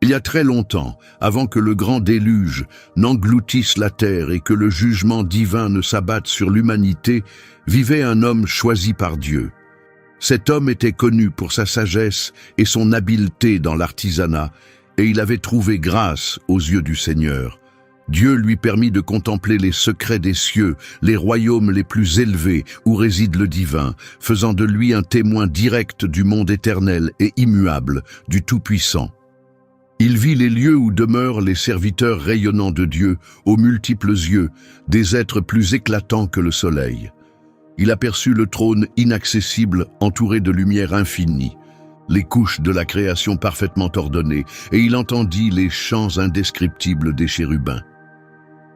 Il y a très longtemps, avant que le grand déluge n'engloutisse la terre et que le jugement divin ne s'abatte sur l'humanité, vivait un homme choisi par Dieu. Cet homme était connu pour sa sagesse et son habileté dans l'artisanat, et il avait trouvé grâce aux yeux du Seigneur. Dieu lui permit de contempler les secrets des cieux, les royaumes les plus élevés où réside le divin, faisant de lui un témoin direct du monde éternel et immuable, du Tout-Puissant. Il vit les lieux où demeurent les serviteurs rayonnants de Dieu, aux multiples yeux, des êtres plus éclatants que le soleil. Il aperçut le trône inaccessible entouré de lumière infinie, les couches de la création parfaitement ordonnées, et il entendit les chants indescriptibles des chérubins.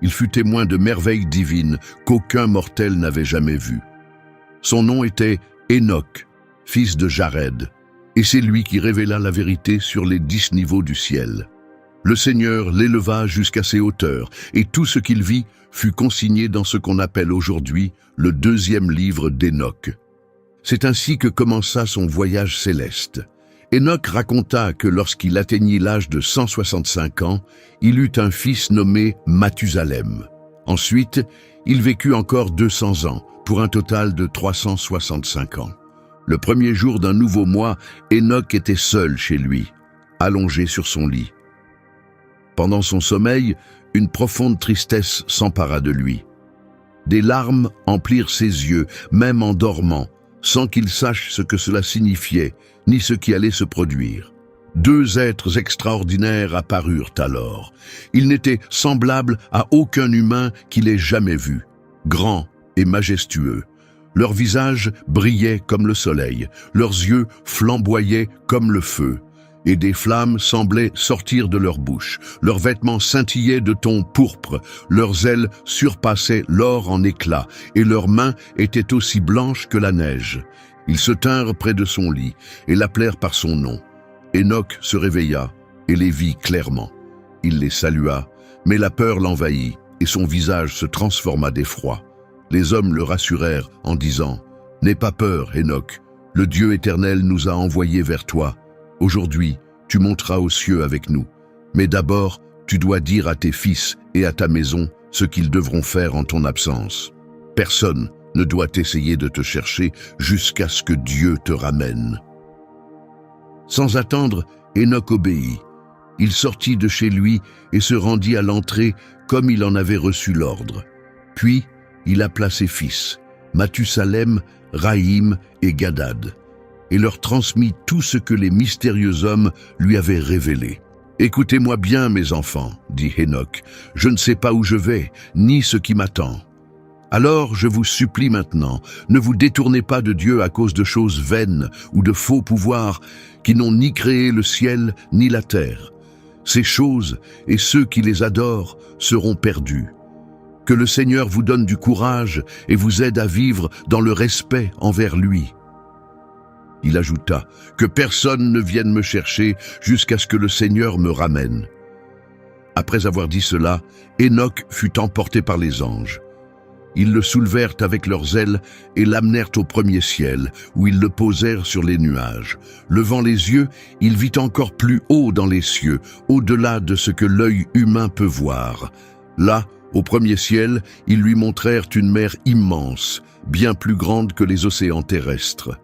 Il fut témoin de merveilles divines qu'aucun mortel n'avait jamais vues. Son nom était Enoch, fils de Jared, et c'est lui qui révéla la vérité sur les 10 niveaux du ciel. Le Seigneur l'éleva jusqu'à ses hauteurs, et tout ce qu'il vit fut consigné dans ce qu'on appelle aujourd'hui le 2e livre d'Enoch. C'est ainsi que commença son voyage céleste. Enoch raconta que lorsqu'il atteignit l'âge de 165 ans, il eut un fils nommé Mathusalem. Ensuite, il vécut encore 200 ans, pour un total de 365 ans. Le premier jour d'un nouveau mois, Enoch était seul chez lui, allongé sur son lit. Pendant son sommeil, une profonde tristesse s'empara de lui. Des larmes emplirent ses yeux, même en dormant, sans qu'il sache ce que cela signifiait, ni ce qui allait se produire. 2 êtres extraordinaires apparurent alors. Ils n'étaient semblables à aucun humain qu'il ait jamais vu, grands et majestueux. Leurs visages brillaient comme le soleil, leurs yeux flamboyaient comme le feu, et des flammes semblaient sortir de leurs bouches. Leurs vêtements scintillaient de tons pourpres, leurs ailes surpassaient l'or en éclats, et leurs mains étaient aussi blanches que la neige. Ils se tinrent près de son lit et l'appelèrent par son nom. Enoch se réveilla et les vit clairement. Il les salua, mais la peur l'envahit et son visage se transforma d'effroi. Les hommes le rassurèrent en disant « N'aie pas peur, Enoch, le Dieu éternel nous a envoyés vers toi. Aujourd'hui, tu monteras aux cieux avec nous. Mais d'abord, tu dois dire à tes fils et à ta maison ce qu'ils devront faire en ton absence. Personne ne doit essayer de te chercher jusqu'à ce que Dieu te ramène. » Sans attendre, Enoch obéit. Il sortit de chez lui et se rendit à l'entrée comme il en avait reçu l'ordre. Puis, il appela ses fils, Mathusalem, Rahim et Gadad, et leur transmit tout ce que les mystérieux hommes lui avaient révélé. « Écoutez-moi bien, mes enfants, dit Enoch, je ne sais pas où je vais, ni ce qui m'attend. Alors, je vous supplie maintenant, ne vous détournez pas de Dieu à cause de choses vaines ou de faux pouvoirs qui n'ont ni créé le ciel ni la terre. Ces choses et ceux qui les adorent seront perdus. Que le Seigneur vous donne du courage et vous aide à vivre dans le respect envers lui. » Il ajouta, « Que personne ne vienne me chercher jusqu'à ce que le Seigneur me ramène. » Après avoir dit cela, Enoch fut emporté par les anges. Ils le soulevèrent avec leurs ailes et l'amenèrent au premier ciel, où ils le posèrent sur les nuages. Levant les yeux, il vit encore plus haut dans les cieux, au-delà de ce que l'œil humain peut voir. Là, au premier ciel, ils lui montrèrent une mer immense, bien plus grande que les océans terrestres.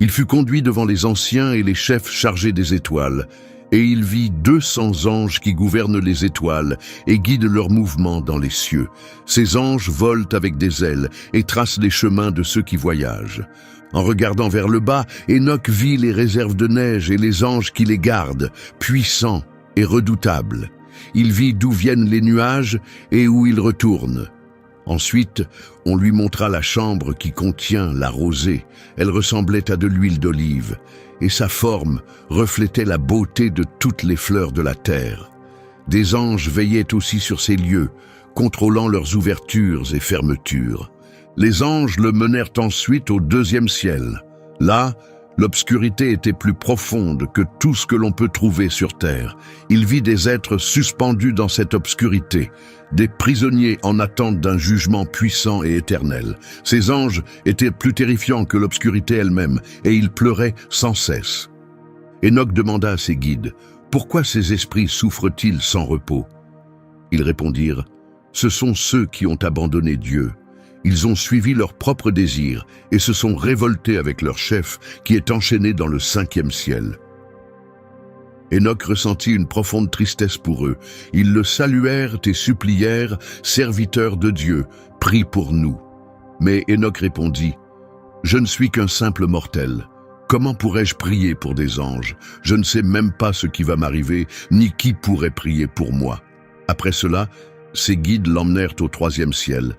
Il fut conduit devant les anciens et les chefs chargés des étoiles, et il vit 200 anges qui gouvernent les étoiles et guident leurs mouvements dans les cieux. Ces anges volent avec des ailes et tracent les chemins de ceux qui voyagent. En regardant vers le bas, Enoch vit les réserves de neige et les anges qui les gardent, puissants et redoutables. Il vit d'où viennent les nuages et où ils retournent. Ensuite, on lui montra la chambre qui contient la rosée. Elle ressemblait à de l'huile d'olive, et sa forme reflétait la beauté de toutes les fleurs de la terre. Des anges veillaient aussi sur ces lieux, contrôlant leurs ouvertures et fermetures. Les anges le menèrent ensuite au 2e ciel. Là, l'obscurité était plus profonde que tout ce que l'on peut trouver sur terre. Il vit des êtres suspendus dans cette obscurité, des prisonniers en attente d'un jugement puissant et éternel. Ces anges étaient plus terrifiants que l'obscurité elle-même, et ils pleuraient sans cesse. Enoch demanda à ses guides, Pourquoi ces esprits souffrent-ils sans repos? Ils répondirent, ce sont ceux qui ont abandonné Dieu. Ils ont suivi leurs propres désirs et se sont révoltés avec leur chef qui est enchaîné dans le 5e ciel. Enoch ressentit une profonde tristesse pour eux. Ils le saluèrent et supplièrent, serviteurs de Dieu, prie pour nous. Mais Enoch répondit, je ne suis qu'un simple mortel. Comment pourrais-je prier pour des anges? Je ne sais même pas ce qui va m'arriver, ni qui pourrait prier pour moi. Après cela, ses guides l'emmenèrent au 3e ciel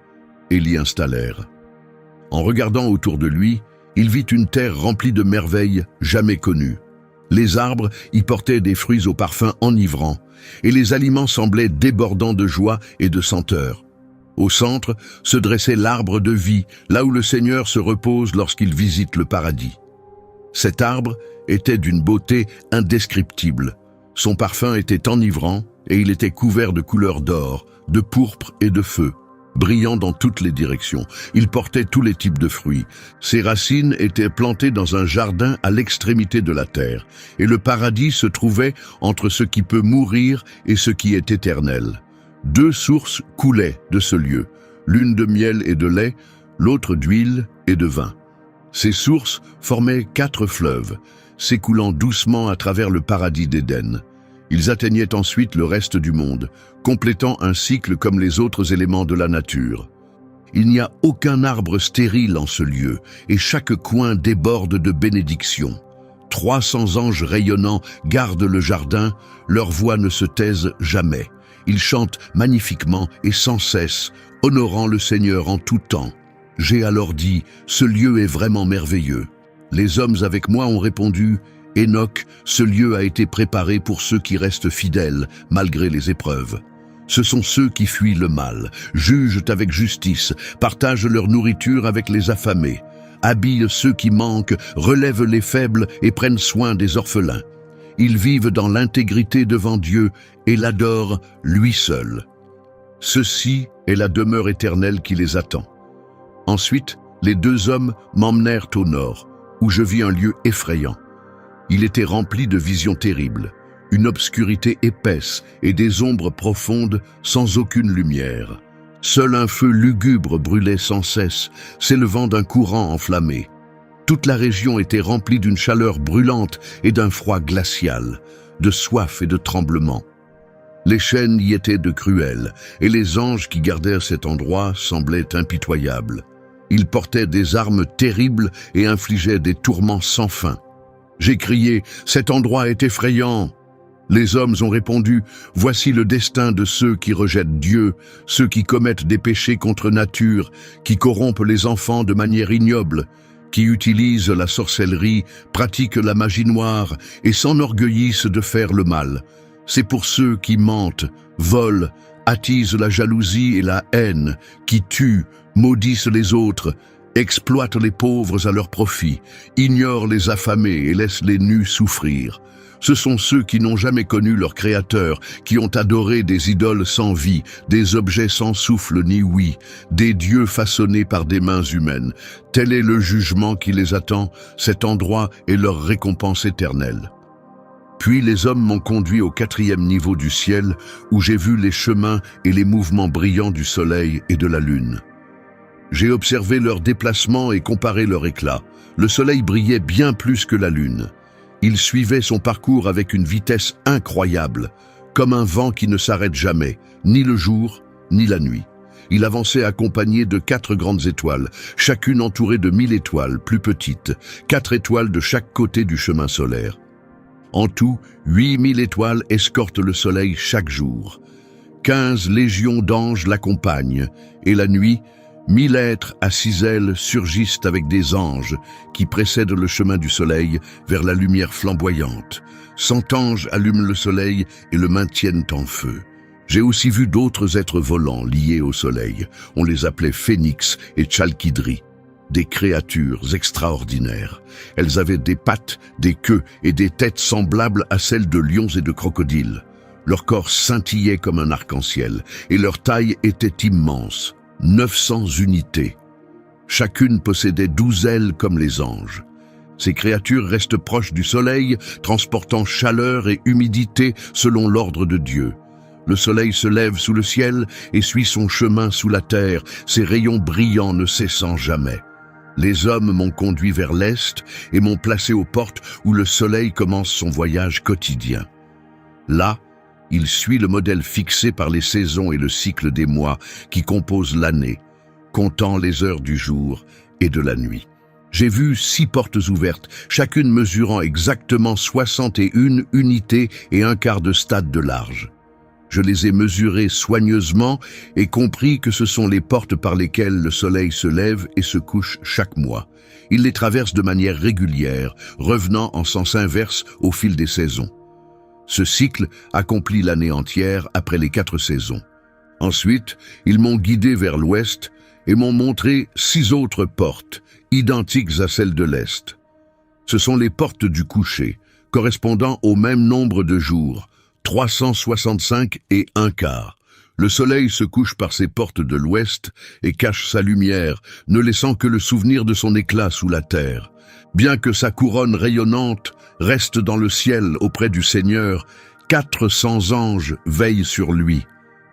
et l'y installèrent. En regardant autour de lui, il vit une terre remplie de merveilles jamais connues. Les arbres y portaient des fruits au parfum enivrant, et les aliments semblaient débordants de joie et de senteur. Au centre se dressait l'arbre de vie, là où le Seigneur se repose lorsqu'il visite le paradis. Cet arbre était d'une beauté indescriptible. Son parfum était enivrant et il était couvert de couleurs d'or, de pourpre et de feu, brillant dans toutes les directions. Il portait tous les types de fruits. Ses racines étaient plantées dans un jardin à l'extrémité de la terre, et le paradis se trouvait entre ce qui peut mourir et ce qui est éternel. 2 sources coulaient de ce lieu, l'une de miel et de lait, l'autre d'huile et de vin. Ces sources formaient 4 fleuves, s'écoulant doucement à travers le paradis d'Éden. Ils atteignaient ensuite le reste du monde, complétant un cycle comme les autres éléments de la nature. Il n'y a aucun arbre stérile en ce lieu, et chaque coin déborde de bénédictions. 300 anges rayonnants gardent le jardin, leurs voix ne se taisent jamais. Ils chantent magnifiquement et sans cesse, honorant le Seigneur en tout temps. J'ai alors dit, ce lieu est vraiment merveilleux. Les hommes avec moi ont répondu, Enoch, ce lieu a été préparé pour ceux qui restent fidèles, malgré les épreuves. Ce sont ceux qui fuient le mal, jugent avec justice, partagent leur nourriture avec les affamés, habillent ceux qui manquent, relèvent les faibles et prennent soin des orphelins. Ils vivent dans l'intégrité devant Dieu et l'adorent lui seul. Ceci est la demeure éternelle qui les attend. Ensuite, les 2 hommes m'emmenèrent au nord, où je vis un lieu effrayant. Il était rempli de visions terribles, une obscurité épaisse et des ombres profondes sans aucune lumière. Seul un feu lugubre brûlait sans cesse, s'élevant d'un courant enflammé. Toute la région était remplie d'une chaleur brûlante et d'un froid glacial, de soif et de tremblement. Les chaînes y étaient de cruelles, et les anges qui gardèrent cet endroit semblaient impitoyables. Ils portaient des armes terribles et infligeaient des tourments sans fin. J'ai crié, cet endroit est effrayant. Les hommes ont répondu, voici le destin de ceux qui rejettent Dieu, ceux qui commettent des péchés contre nature, qui corrompent les enfants de manière ignoble, qui utilisent la sorcellerie, pratiquent la magie noire et s'enorgueillissent de faire le mal. C'est pour ceux qui mentent, volent, attisent la jalousie et la haine, qui tuent, maudissent les autres, exploitent les pauvres à leur profit, ignorent les affamés et laissent les nus souffrir. Ce sont ceux qui n'ont jamais connu leur Créateur, qui ont adoré des idoles sans vie, des objets sans souffle ni ouïe, des dieux façonnés par des mains humaines. Tel est le jugement qui les attend, cet endroit est leur récompense éternelle. Puis les hommes m'ont conduit au 4e niveau du ciel, où j'ai vu les chemins et les mouvements brillants du soleil et de la lune. J'ai observé leur déplacement et comparé leur éclat. Le soleil brillait bien plus que la lune. Il suivait son parcours avec une vitesse incroyable, comme un vent qui ne s'arrête jamais, ni le jour, ni la nuit. Il avançait accompagné de 4 grandes étoiles, chacune entourée de 1000 étoiles plus petites, 4 étoiles de chaque côté du chemin solaire. En tout, 8000 étoiles escortent le soleil chaque jour. 15 légions d'anges l'accompagnent, et la nuit, 1000 êtres à 6 ailes surgissent avec des anges qui précèdent le chemin du soleil vers la lumière flamboyante. 100 anges allument le soleil et le maintiennent en feu. J'ai aussi vu d'autres êtres volants liés au soleil. On les appelait Phénix et Chalkidri, des créatures extraordinaires. Elles avaient des pattes, des queues et des têtes semblables à celles de lions et de crocodiles. Leur corps scintillait comme un arc-en-ciel et leur taille était immense. 900 unités. Chacune possédait 12 ailes comme les anges. Ces créatures restent proches du soleil, transportant chaleur et humidité selon l'ordre de Dieu. Le soleil se lève sous le ciel et suit son chemin sous la terre, ses rayons brillants ne cessant jamais. Les hommes m'ont conduit vers l'est et m'ont placé aux portes où le soleil commence son voyage quotidien. Là, il suit le modèle fixé par les saisons et le cycle des mois qui composent l'année, comptant les heures du jour et de la nuit. J'ai vu 6 portes ouvertes, chacune mesurant exactement 61 unités et 1/4 de stade de large. Je les ai mesurées soigneusement et compris que ce sont les portes par lesquelles le soleil se lève et se couche chaque mois. Il les traverse de manière régulière, revenant en sens inverse au fil des saisons. Ce cycle accomplit l'année entière après les 4 saisons. Ensuite, ils m'ont guidé vers l'ouest et m'ont montré 6 autres portes, identiques à celles de l'est. Ce sont les portes du coucher, correspondant au même nombre de jours, 365 et 1/4. Le soleil se couche par ces portes de l'ouest et cache sa lumière, ne laissant que le souvenir de son éclat sous la terre. Bien que sa couronne rayonnante reste dans le ciel auprès du Seigneur, 400 anges veillent sur lui.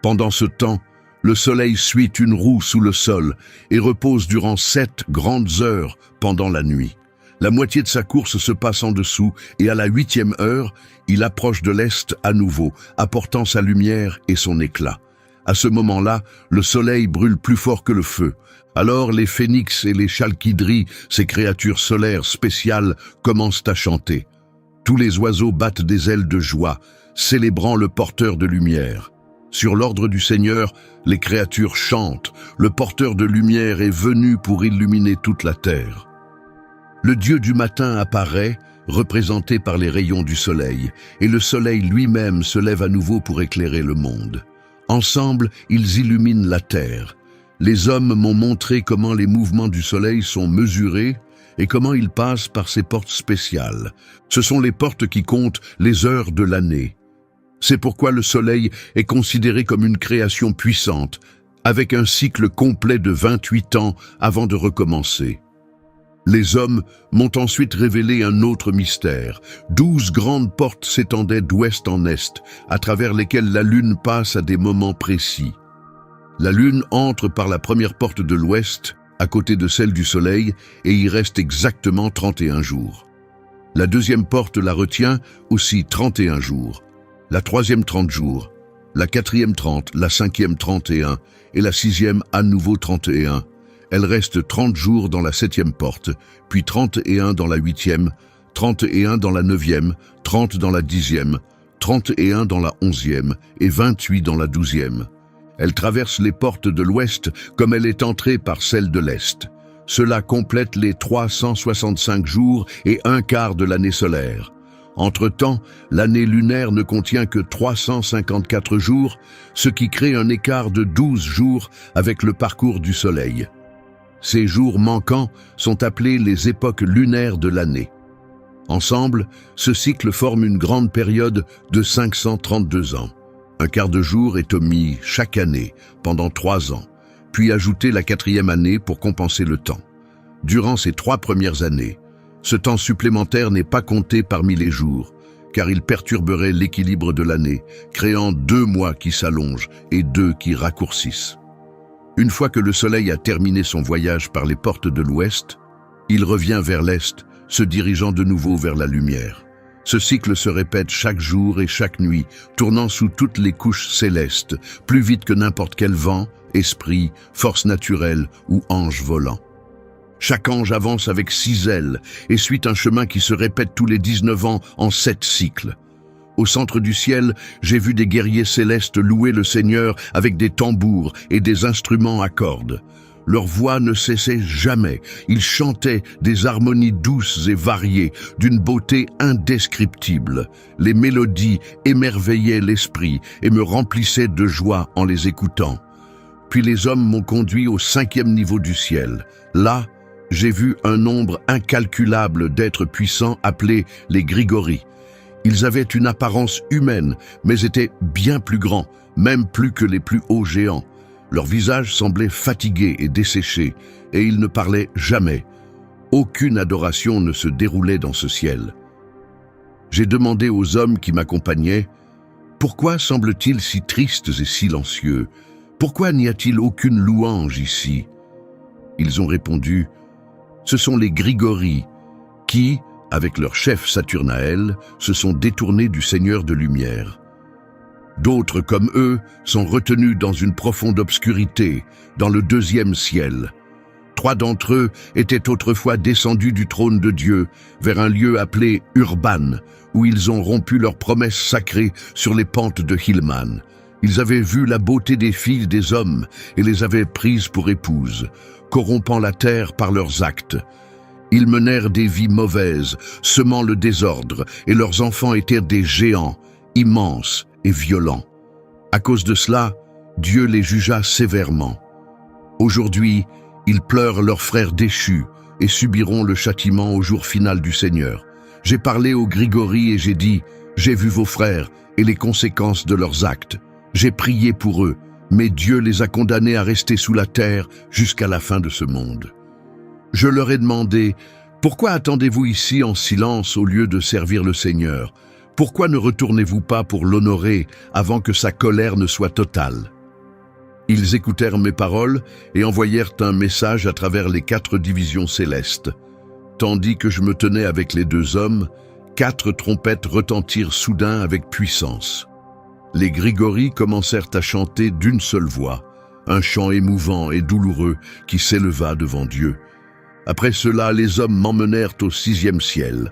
Pendant ce temps, le soleil suit une roue sous le sol et repose durant 7 grandes heures pendant la nuit. La moitié de sa course se passe en dessous et à la 8e heure, il approche de l'est à nouveau, apportant sa lumière et son éclat. À ce moment-là, le soleil brûle plus fort que le feu. Alors les phénix et les chalkidries, ces créatures solaires spéciales, commencent à chanter. Tous les oiseaux battent des ailes de joie, célébrant le porteur de lumière. Sur l'ordre du Seigneur, les créatures chantent. Le porteur de lumière est venu pour illuminer toute la terre. Le Dieu du matin apparaît, représenté par les rayons du soleil, et le soleil lui-même se lève à nouveau pour éclairer le monde. Ensemble, ils illuminent la terre. Les hommes m'ont montré comment les mouvements du soleil sont mesurés et comment il passe par ces portes spéciales. Ce sont les portes qui comptent les heures de l'année. C'est pourquoi le soleil est considéré comme une création puissante, avec un cycle complet de 28 ans avant de recommencer. Les hommes m'ont ensuite révélé un autre mystère. 12 grandes portes s'étendaient d'ouest en est, à travers lesquelles la lune passe à des moments précis. La lune entre par la première porte de l'ouest, à côté de celle du soleil, et y reste exactement 31 jours. La deuxième porte la retient aussi 31 jours. La troisième 30 jours, la quatrième 30, la cinquième 31 et la sixième à nouveau 31. Elle reste 30 jours dans la 7e porte, puis 31 dans la 8e, 31 dans la 9e, 30 dans la 10e, 31 dans la 11e et 28 dans la 12e. Elle traverse les portes de l'ouest comme elle est entrée par celle de l'est. Cela complète les 365 jours et 1/4 de l'année solaire. Entre-temps, l'année lunaire ne contient que 354 jours, ce qui crée un écart de 12 jours avec le parcours du soleil. Ces jours manquants sont appelés les époques lunaires de l'année. Ensemble, ce cycle forme une grande période de 532 ans. 1/4 de jour est omis chaque année pendant 3 ans, puis ajouté la 4e année pour compenser le temps. Durant ces 3 premières années, ce temps supplémentaire n'est pas compté parmi les jours, car il perturberait l'équilibre de l'année, créant 2 mois qui s'allongent et 2 qui raccourcissent. Une fois que le soleil a terminé son voyage par les portes de l'ouest, il revient vers l'est, se dirigeant de nouveau vers la lumière. Ce cycle se répète chaque jour et chaque nuit, tournant sous toutes les couches célestes, plus vite que n'importe quel vent, esprit, force naturelle ou ange volant. Chaque ange avance avec 6 ailes et suit un chemin qui se répète tous les 19 ans en 7 cycles. Au centre du ciel, j'ai vu des guerriers célestes louer le Seigneur avec des tambours et des instruments à cordes. Leur voix ne cessait jamais. Ils chantaient des harmonies douces et variées, d'une beauté indescriptible. Les mélodies émerveillaient l'esprit et me remplissaient de joie en les écoutant. Puis les hommes m'ont conduit au 5e niveau du ciel. Là, j'ai vu un nombre incalculable d'êtres puissants appelés les Grigoris. Ils avaient une apparence humaine, mais étaient bien plus grands, même plus que les plus hauts géants. Leurs visages semblaient fatigués et desséchés, et ils ne parlaient jamais. Aucune adoration ne se déroulait dans ce ciel. J'ai demandé aux hommes qui m'accompagnaient, « Pourquoi semble-t-il si tristes et silencieux? Pourquoi n'y a-t-il aucune louange ici ?» Ils ont répondu, « Ce sont les Grigoris qui, avec leur chef Saturnaël, se sont détournés du Seigneur de lumière. D'autres, comme eux, sont retenus dans une profonde obscurité, dans le deuxième ciel. 3 d'entre eux étaient autrefois descendus du trône de Dieu vers un lieu appelé Urban, où ils ont rompu leurs promesses sacrées sur les pentes de Hillman. Ils avaient vu la beauté des filles des hommes et les avaient prises pour épouses, corrompant la terre par leurs actes. Ils menèrent des vies mauvaises, semant le désordre, et leurs enfants étaient des géants, immenses et violents. À cause de cela, Dieu les jugea sévèrement. Aujourd'hui, ils pleurent leurs frères déchus et subiront le châtiment au jour final du Seigneur. J'ai parlé aux Grigoris et j'ai dit, « J'ai vu vos frères et les conséquences de leurs actes. J'ai prié pour eux, mais Dieu les a condamnés à rester sous la terre jusqu'à la fin de ce monde. » Je leur ai demandé, « Pourquoi attendez-vous ici en silence au lieu de servir le Seigneur? Pourquoi ne retournez-vous pas pour l'honorer avant que sa colère ne soit totale ?» Ils écoutèrent mes paroles et envoyèrent un message à travers les 4 divisions célestes. Tandis que je me tenais avec les 2 hommes, 4 trompettes retentirent soudain avec puissance. Les Grigoris commencèrent à chanter d'une seule voix, un chant émouvant et douloureux qui s'éleva devant Dieu. Après cela, les hommes m'emmenèrent au 6e ciel.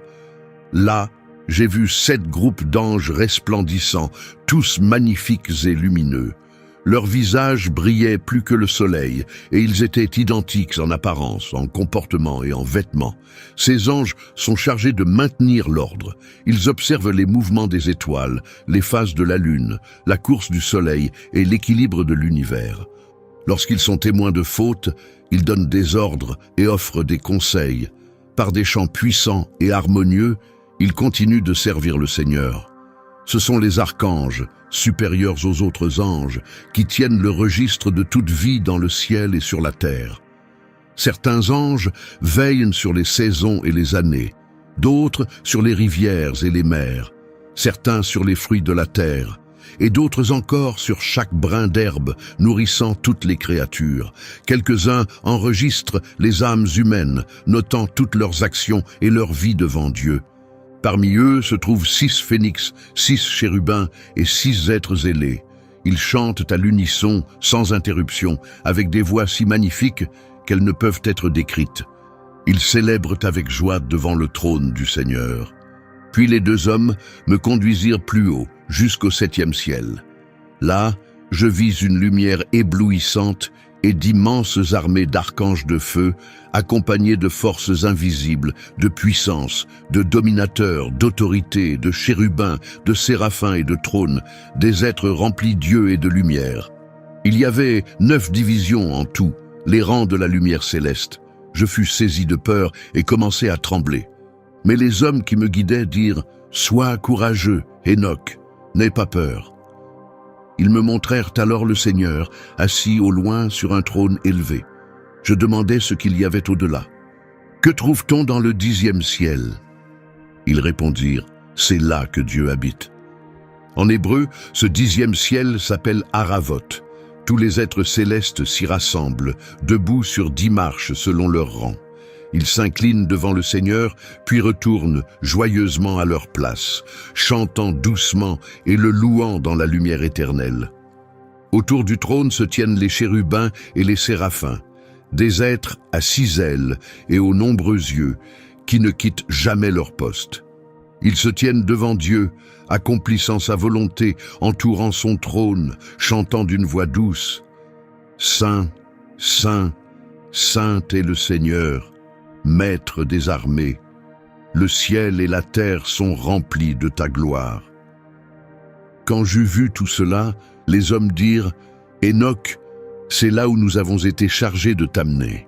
Là, j'ai vu 7 groupes d'anges resplendissants, tous magnifiques et lumineux. Leurs visages brillaient plus que le soleil, et ils étaient identiques en apparence, en comportement et en vêtements. Ces anges sont chargés de maintenir l'ordre. Ils observent les mouvements des étoiles, les phases de la lune, la course du soleil et l'équilibre de l'univers. Lorsqu'ils sont témoins de fautes, ils donnent des ordres et offrent des conseils. Par des chants puissants et harmonieux, ils continuent de servir le Seigneur. Ce sont les archanges, supérieurs aux autres anges, qui tiennent le registre de toute vie dans le ciel et sur la terre. Certains anges veillent sur les saisons et les années, d'autres sur les rivières et les mers, certains sur les fruits de la terre, et d'autres encore sur chaque brin d'herbe nourrissant toutes les créatures. Quelques-uns enregistrent les âmes humaines, notant toutes leurs actions et leur vie devant Dieu. Parmi eux se trouvent 6 phénix, 6 chérubins et 6 êtres ailés. Ils chantent à l'unisson, sans interruption, avec des voix si magnifiques qu'elles ne peuvent être décrites. Ils célèbrent avec joie devant le trône du Seigneur. Puis les 2 hommes me conduisirent plus haut, jusqu'au 7e ciel. Là, je vis une lumière éblouissante et d'immenses armées d'archanges de feu, accompagnées de forces invisibles, de puissance, de dominateurs, d'autorité, de chérubins, de séraphins et de trônes, des êtres remplis d'yeux et de lumière. Il y avait 9 divisions en tout, les rangs de la lumière céleste. Je fus saisi de peur et commençai à trembler. Mais les hommes qui me guidaient dirent « Sois courageux, Enoch, n'aie pas peur ». Ils me montrèrent alors le Seigneur, assis au loin sur un trône élevé. Je demandai ce qu'il y avait au-delà. « Que trouve-t-on dans le 10e ciel ?» Ils répondirent « C'est là que Dieu habite. » En hébreu, ce 10e ciel s'appelle Aravot. Tous les êtres célestes s'y rassemblent, debout sur 10 marches selon leur rang. Ils s'inclinent devant le Seigneur, puis retournent joyeusement à leur place, chantant doucement et le louant dans la lumière éternelle. Autour du trône se tiennent les chérubins et les séraphins, des êtres à 6 ailes et aux nombreux yeux, qui ne quittent jamais leur poste. Ils se tiennent devant Dieu, accomplissant sa volonté, entourant son trône, chantant d'une voix douce. « Saint, Saint, Saint est le Seigneur, Maître des armées, le ciel et la terre sont remplis de ta gloire. » Quand j'eus vu tout cela, les hommes dirent « Enoch, c'est là où nous avons été chargés de t'amener. »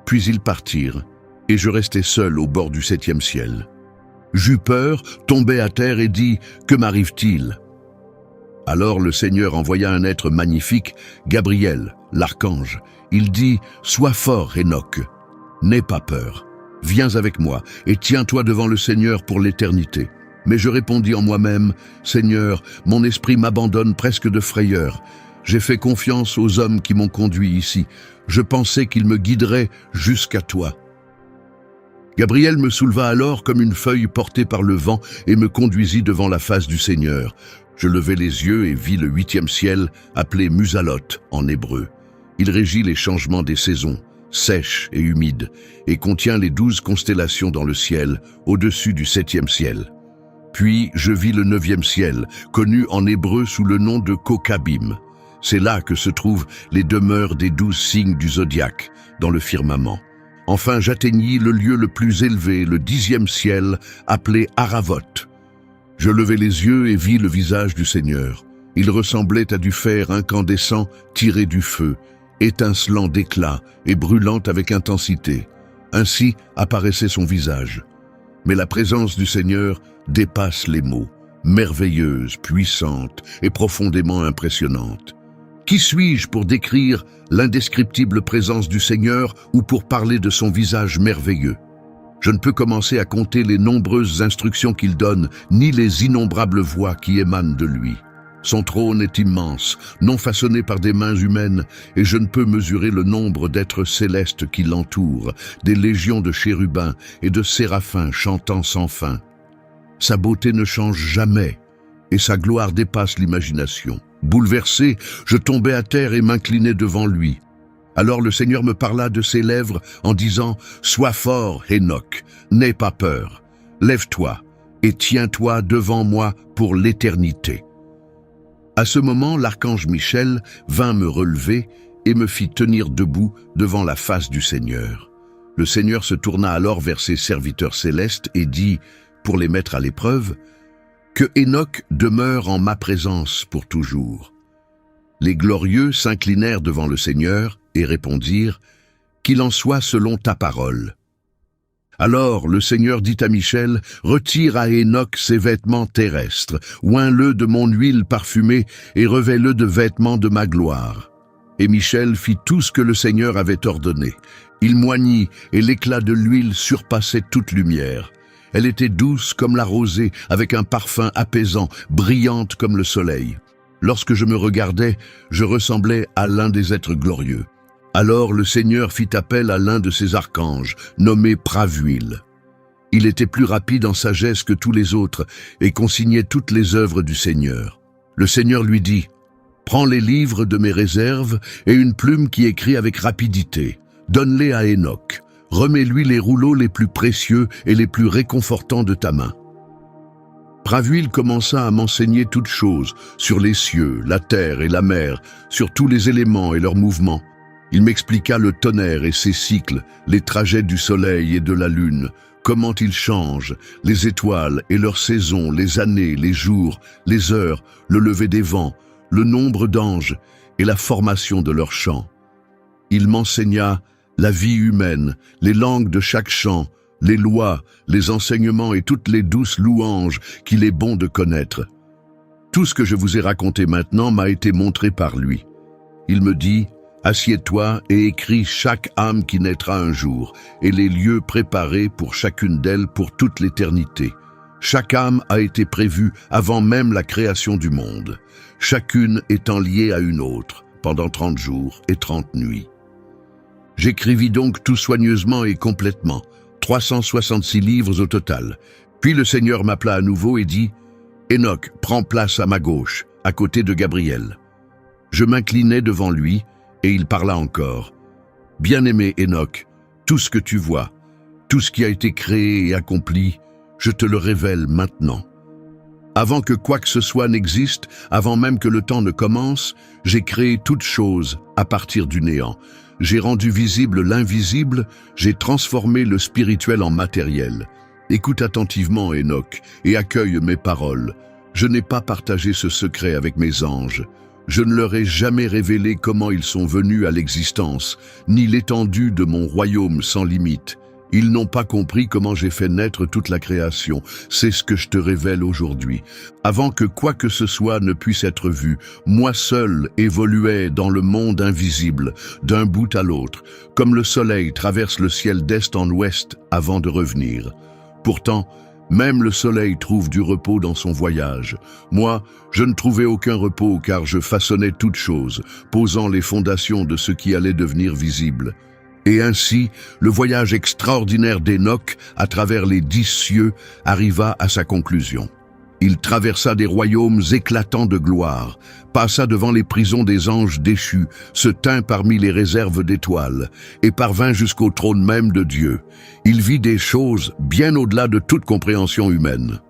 Puis ils partirent, et je restai seul au bord du 7e ciel. J'eus peur, tombai à terre et dis « Que m'arrive-t-il » Alors le Seigneur envoya un être magnifique, Gabriel, l'archange. Il dit « Sois fort, Enoch. » N'aie pas peur. Viens avec moi et tiens-toi devant le Seigneur pour l'éternité. Mais je répondis en moi-même, Seigneur, mon esprit m'abandonne presque de frayeur. J'ai fait confiance aux hommes qui m'ont conduit ici. Je pensais qu'ils me guideraient jusqu'à toi. Gabriel me souleva alors comme une feuille portée par le vent et me conduisit devant la face du Seigneur. Je levai les yeux et vis le 8e ciel, appelé Musaloth en hébreu. Il régit les changements des saisons, sèche et humide, et contient les 12 constellations dans le ciel, au-dessus du 7e ciel. Puis je vis le 9e ciel, connu en hébreu sous le nom de Kokabim. C'est là que se trouvent les demeures des 12 signes du zodiaque, dans le firmament. Enfin j'atteignis le lieu le plus élevé, le 10e ciel, appelé Aravoth. Je levai les yeux et vis le visage du Seigneur. Il ressemblait à du fer incandescent tiré du feu, étincelant d'éclat et brûlant avec intensité. Ainsi apparaissait son visage. Mais la présence du Seigneur dépasse les mots, merveilleuse, puissante et profondément impressionnante. Qui suis-je pour décrire l'indescriptible présence du Seigneur ou pour parler de son visage merveilleux? Je ne peux commencer à compter les nombreuses instructions qu'il donne, ni les innombrables voix qui émanent de lui. Son trône est immense, non façonné par des mains humaines, et je ne peux mesurer le nombre d'êtres célestes qui l'entourent, des légions de chérubins et de séraphins chantant sans fin. Sa beauté ne change jamais, et sa gloire dépasse l'imagination. Bouleversé, je tombai à terre et m'inclinai devant lui. Alors le Seigneur me parla de ses lèvres en disant « Sois fort, Hénoch, n'aie pas peur. Lève-toi et tiens-toi devant moi pour l'éternité. » À ce moment, l'archange Michel vint me relever et me fit tenir debout devant la face du Seigneur. Le Seigneur se tourna alors vers ses serviteurs célestes et dit, pour les mettre à l'épreuve, « Que Hénoch demeure en ma présence pour toujours. » Les glorieux s'inclinèrent devant le Seigneur et répondirent, « Qu'il en soit selon ta parole. » Alors le Seigneur dit à Michel, « Retire à Hénoch ses vêtements terrestres, oins-le de mon huile parfumée et revêt-le de vêtements de ma gloire. » Et Michel fit tout ce que le Seigneur avait ordonné. Il moignit et l'éclat de l'huile surpassait toute lumière. Elle était douce comme la rosée, avec un parfum apaisant, brillante comme le soleil. Lorsque je me regardais, je ressemblais à l'un des êtres glorieux. Alors le Seigneur fit appel à l'un de ses archanges, nommé Pravuil. Il était plus rapide en sagesse que tous les autres et consignait toutes les œuvres du Seigneur. Le Seigneur lui dit, « Prends les livres de mes réserves et une plume qui écrit avec rapidité. Donne-les à Hénoch. Remets-lui les rouleaux les plus précieux et les plus réconfortants de ta main. » Pravuil commença à m'enseigner toutes choses, sur les cieux, la terre et la mer, sur tous les éléments et leurs mouvements. Il m'expliqua le tonnerre et ses cycles, les trajets du soleil et de la lune, comment ils changent, les étoiles et leurs saisons, les années, les jours, les heures, le lever des vents, le nombre d'anges et la formation de leurs chants. Il m'enseigna la vie humaine, les langues de chaque chant, les lois, les enseignements et toutes les douces louanges qu'il est bon de connaître. Tout ce que je vous ai raconté maintenant m'a été montré par lui. Il me dit, « Assieds-toi et écris chaque âme qui naîtra un jour, et les lieux préparés pour chacune d'elles pour toute l'éternité. Chaque âme a été prévue avant même la création du monde, chacune étant liée à une autre, pendant 30 jours et 30 nuits. » J'écrivis donc tout soigneusement et complètement, 366 livres au total. Puis le Seigneur m'appela à nouveau et dit, « Hénoch, prends place à ma gauche, à côté de Gabriel. » Je m'inclinai devant lui, et il parla encore. « Bien-aimé Hénoch, tout ce que tu vois, tout ce qui a été créé et accompli, je te le révèle maintenant. Avant que quoi que ce soit n'existe, avant même que le temps ne commence, j'ai créé toutes choses à partir du néant. J'ai rendu visible l'invisible, j'ai transformé le spirituel en matériel. Écoute attentivement, Hénoch, et accueille mes paroles. Je n'ai pas partagé ce secret avec mes anges. Je ne leur ai jamais révélé comment ils sont venus à l'existence, ni l'étendue de mon royaume sans limite. Ils n'ont pas compris comment j'ai fait naître toute la création. C'est ce que je te révèle aujourd'hui. Avant que quoi que ce soit ne puisse être vu, moi seul évoluais dans le monde invisible, d'un bout à l'autre, comme le soleil traverse le ciel d'est en ouest avant de revenir. Pourtant, même le soleil trouve du repos dans son voyage. Moi, je ne trouvais aucun repos car je façonnais toutes choses, posant les fondations de ce qui allait devenir visible. Et ainsi, le voyage extraordinaire d'Enoch à travers les 10 cieux arriva à sa conclusion. Il traversa des royaumes éclatants de gloire, passa devant les prisons des anges déchus, se tint parmi les réserves d'étoiles, et parvint jusqu'au trône même de Dieu. Il vit des choses bien au-delà de toute compréhension humaine.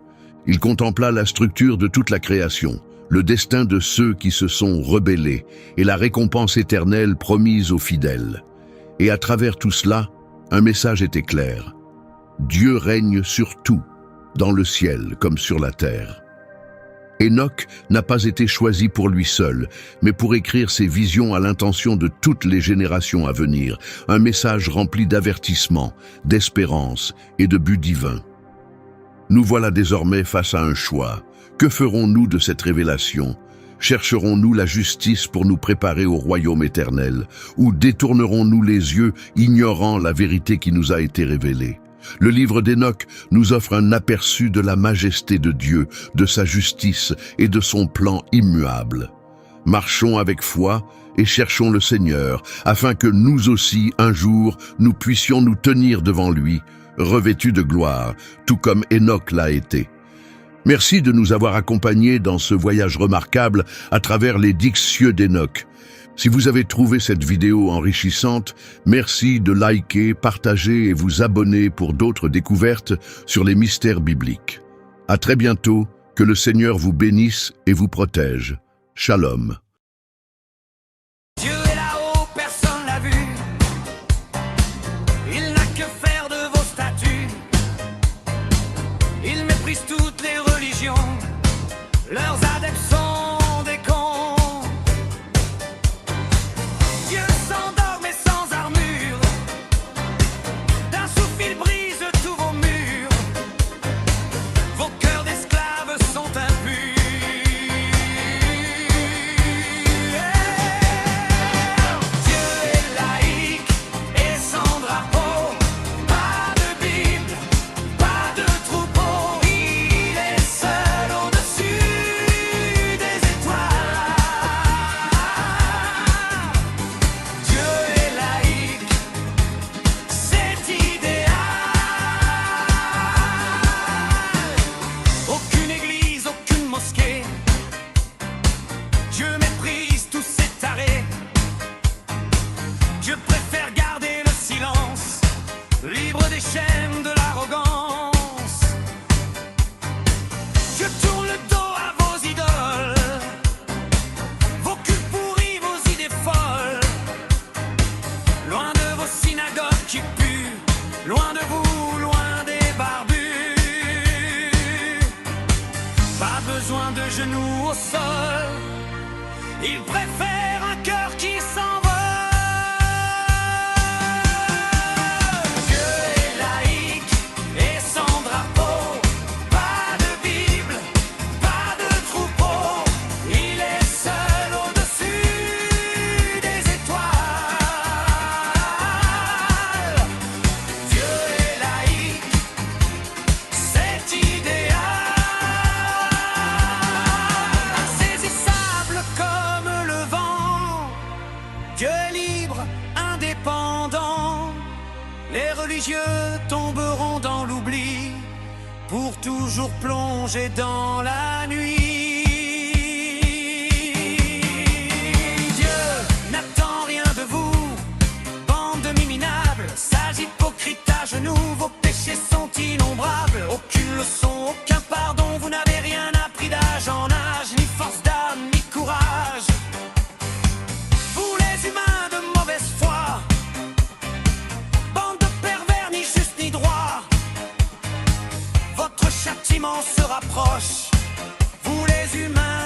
Il contempla la structure de toute la création, le destin de ceux qui se sont rebellés, et la récompense éternelle promise aux fidèles. Et à travers tout cela, un message était clair. Dieu règne sur tout, dans le ciel comme sur la terre. Enoch n'a pas été choisi pour lui seul, mais pour écrire ses visions à l'intention de toutes les générations à venir, un message rempli d'avertissement, d'espérance et de but divin. Nous voilà désormais face à un choix. Que ferons-nous de cette révélation ? Chercherons-nous la justice pour nous préparer au royaume éternel, ou détournerons-nous les yeux, ignorant la vérité qui nous a été révélée? Le livre d'Enoch nous offre un aperçu de la majesté de Dieu, de sa justice et de son plan immuable. Marchons avec foi et cherchons le Seigneur, afin que nous aussi, un jour, nous puissions nous tenir devant lui, revêtus de gloire, tout comme Enoch l'a été. Merci de nous avoir accompagnés dans ce voyage remarquable à travers les 10 cieux d'Enoch. Si vous avez trouvé cette vidéo enrichissante, merci de liker, partager et vous abonner pour d'autres découvertes sur les mystères bibliques. À très bientôt, que le Seigneur vous bénisse et vous protège. Shalom. Dieu est là-haut, personne l'a vu. Il n'a que faire de vos statuts. Il méprise toutes les religions. Leurs adeptes sont des cons. Dieu s'endort mais sans armure. D'un souffle il brise tous vos murs. Vos cœurs d'esclaves sont impurs. Dieu est laïque et sans drapeau. Pas de Bible, pas de troupeau. Il est seul au-dessus des étoiles. Dieu est laïque, c'est idéal. Aucune église, aucune mosquée. Dieu méprise tous ces tarés. Dieu préfère garder le silence, libre des chaînes de l'arrogance. Dieu tourne le dos à vos idoles, vos cultes pourris, vos idées folles. Loin de vos synagogues qui puent, loin de vous, loin des barbus. Pas besoin de genoux au sol, il préfère un cœur qui s'envole. Dieu est laïque et sans drapeau. Pas de Bible, pas de troupeau. Il est seul au-dessus des étoiles. Dieu est laïque, c'est idéal. Insaisissable comme le vent. Dieu est libre, indépendant. Les religieux tomberont dans l'oubli, pour toujours plonger dans la nuit. Dieu n'attend rien de vous, bande de minables, sages hypocrites à genoux. Vos péchés sont innombrables. Aucune leçon, aucun pardon. Vous n'avez rien appris d'âge en âge, ni force d'âme, ni courage. Vous les humains de mauvaise foi, bande de pervers, ni juste ni droit. Votre châtiment se rapproche, vous les humains